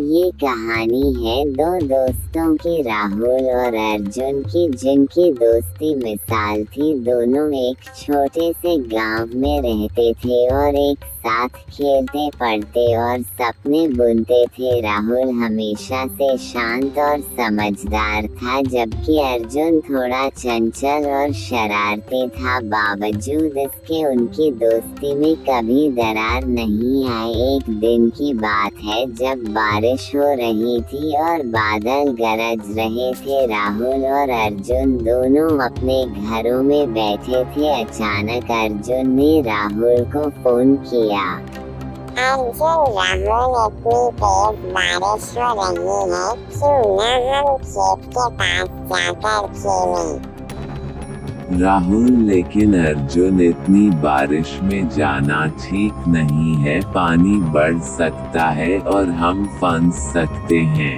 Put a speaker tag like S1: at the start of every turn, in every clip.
S1: ये कहानी है दो दोस्तों की, राहुल और अर्जुन की, जिनकी दोस्ती मिसाल थी। दोनों एक छोटे से गांव में रहते थे और एक साथ खेलते पढ़ते और सपने बुनते थे। राहुल हमेशा से शांत और समझदार था, जबकि अर्जुन थोड़ा चंचल और शरारती था। बावजूद इसके उनकी दोस्ती में कभी दरार नहीं आई। एक दिन की बात है जब बारिश हो रही थी और बादल गरज रहे थे। राहुल और अर्जुन दोनों अपने घरों में बैठे थे। अचानक अर्जुन ने राहुल को फोन किया।
S2: अर्जुन, राहुल, इतनी तेज बारिश हो रही है, क्यों न हम खेत के पास जाकर खेलें?
S3: राहुल, लेकिन अर्जुन, इतनी बारिश में जाना ठीक नहीं है। पानी बढ़ सकता है और हम फंस सकते हैं।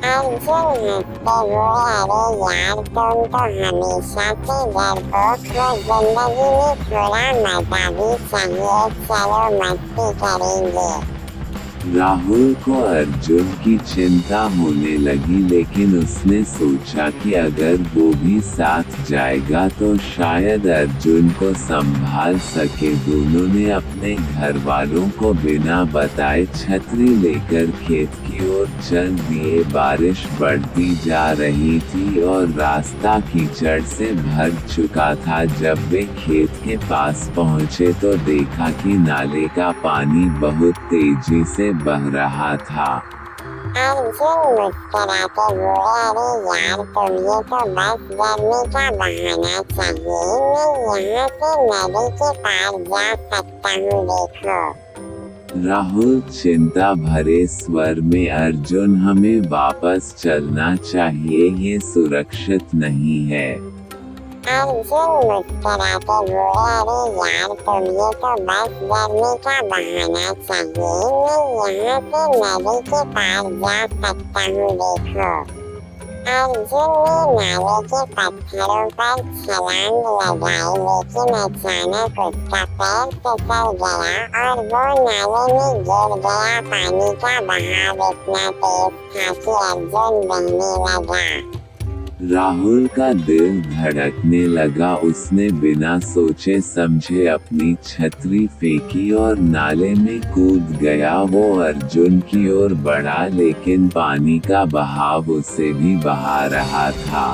S2: अर्जुन हंसते हुए, अरे यार, तुम तो हमेशा से डरपोक हो। जिंदगी में थोड़ा मजा भी चाहिए। चलो मस्ती करेंगे।
S3: राहुल को अर्जुन की चिंता होने लगी, लेकिन उसने सोचा कि अगर वो भी साथ जाएगा तो शायद अर्जुन को संभाल सके। दोनों ने अपने घर वालों को बिना बताए छतरी लेकर खेत की ओर चल दिए। बारिश बढ़ती जा रही थी और रास्ता कीचड़ से भर चुका था। जब वे खेत के पास पहुंचे तो देखा कि नाले का पानी बहुत तेजी से बह रहा था।
S2: अर्जुन मुस्कुराते हुए, अरे यार, तुम्हें तो बस गर्मी का बहाना चाहिए। मैं यहाँ से नदी के पार जा सकता हूँ, देखो।
S3: राहुल चिंता भरे स्वर में, अर्जुन, हमें वापस चलना चाहिए, ये सुरक्षित नहीं है।
S2: अर्जुन मुस्कुराते हुए, अरे यार, तुम्हें तो बस गर्मी का बहाना चाहिए। मैं यहाँ से नदी के पार जा सकता हूँ, देखो। अर्जुन ने नाले के पत्थरों पर छलांग लगाई, लेकिन अचानक उसका पैर फिसल गया और वो नाले में गिर गया। पानी का बहाव इतना तेज था कि अर्जुन बहने लगा।
S3: राहुल का दिल धड़कने लगा। उसने बिना सोचे समझे अपनी छतरी फेंकी और नाले में कूद गया। वो अर्जुन की ओर बढ़ा, लेकिन पानी का बहाव उसे भी बहा रहा था।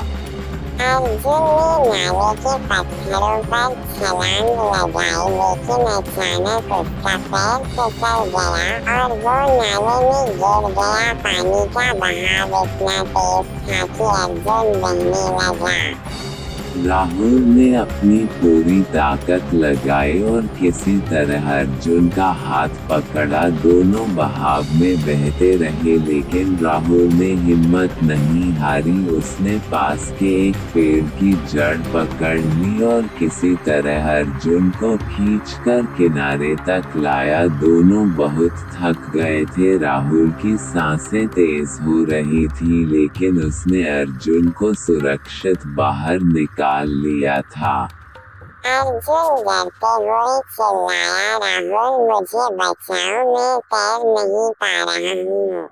S2: अर्जुन ने नाले के पत्थरों पर छलांग लगाई, लेकिन अचानक उसका पैर फिसल गया और वो नाले में गिर गया। पानी का बहाव इतना तेज था कि अर्जुन बहने लगा।
S3: राहुल ने अपनी पूरी ताकत लगाई और किसी तरह अर्जुन का हाथ पकड़ा। दोनों बहाव में बहते रहे, लेकिन राहुल ने हिम्मत नहीं हारी। उसने पास के एक पेड़ की जड़ पकड़ ली और किसी तरह अर्जुन को खींचकर किनारे तक लाया। दोनों बहुत थक गए थे। राहुल की सांसें तेज हो रही थी, लेकिन उसने अर्जुन को सुरक्षित बाहर निकाल लिया था।
S2: अर्जुन डरते हुए चिल्लाया, राहुल, मुझे बचाओ, मैं तैर नहीं पा रहा हूँ।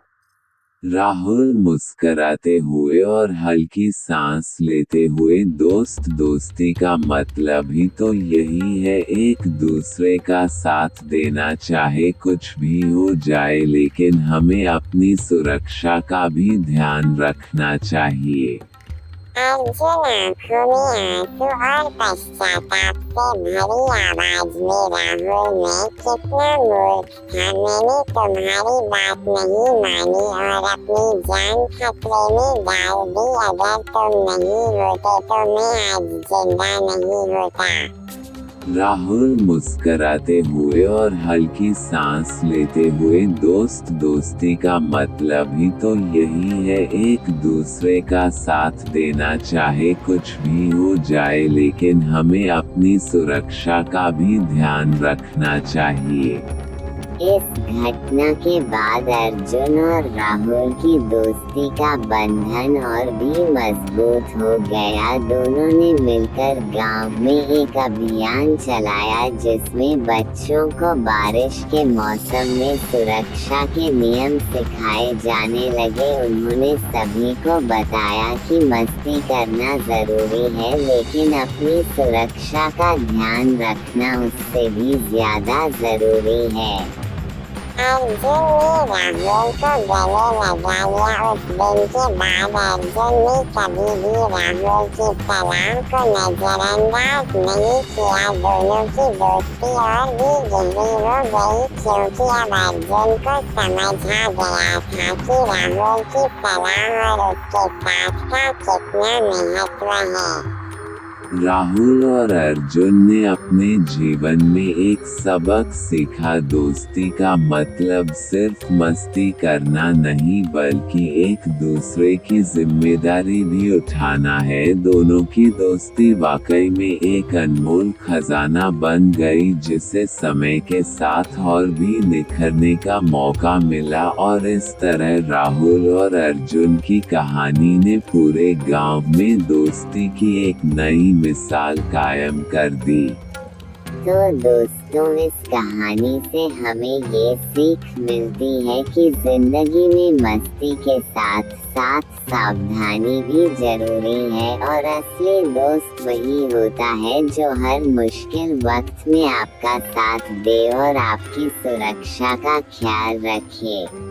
S3: राहुल मुस्कराते हुए और हल्की सांस लेते हुए, दोस्ती का मतलब ही तो यही है, एक दूसरे का साथ देना, चाहे कुछ भी हो जाए, लेकिन हमें अपनी सुरक्षा का भी ध्यान रखना चाहिए।
S2: अर्जुन आंखों में आंसू और पश्चाताप से भरी आवाज में, राहुल, मैं कितना मूर्ख था। मैंने तुम्हारी बात नहीं मानी और अपनी जान खतरे में डाल दी। अगर तुम नहीं होते तो मैं आज जिंदा नहीं होता।
S3: राहुल मुस्कराते हुए और हल्की सांस लेते हुए, दोस्ती का मतलब ही तो यही है, एक दूसरे का साथ देना, चाहे कुछ भी हो जाए, लेकिन हमें अपनी सुरक्षा का भी ध्यान रखना चाहिए।
S1: इस घटना के बाद अर्जुन और राहुल की दोस्ती का बंधन और भी मजबूत हो गया। दोनों ने मिलकर गांव में एक अभियान चलाया जिसमें बच्चों को बारिश के मौसम में सुरक्षा के नियम सिखाए जाने लगे। उन्होंने सभी को बताया कि मस्ती करना जरूरी है लेकिन अपनी सुरक्षा का ध्यान रखना उससे भी ज्यादा जरूरी है।
S2: अर्जुन ने राहुल को गले लगा लिया। उस दिन के बाद अर्जुन ने कभी भी राहुल की सलाह को नजरअंदाज नहीं किया। दोनों की दोस्ती और भी गहरी हो गई क्योंकि अब अर्जुन को समझ आ गया था कि राहुल की सलाह और उसके साथ का कितना महत्व है।
S3: राहुल और अर्जुन ने अपने जीवन में एक सबक सीखा। दोस्ती का मतलब सिर्फ मस्ती करना नहीं बल्कि एक दूसरे की जिम्मेदारी भी उठाना है। दोनों की दोस्ती वाकई में एक अनमोल खजाना बन गई जिसे समय के साथ और भी निखरने का मौका मिला और इस तरह राहुल और अर्जुन की कहानी ने पूरे गांव में दोस्ती की एक नई मिसाल कायम कर दी।
S1: तो दोस्तों, इस कहानी से हमें ये सीख मिलती है कि जिंदगी में मस्ती के साथ साथ सावधानी भी जरूरी है और असली दोस्त वही होता है जो हर मुश्किल वक्त में आपका साथ दे और आपकी सुरक्षा का ख्याल रखे।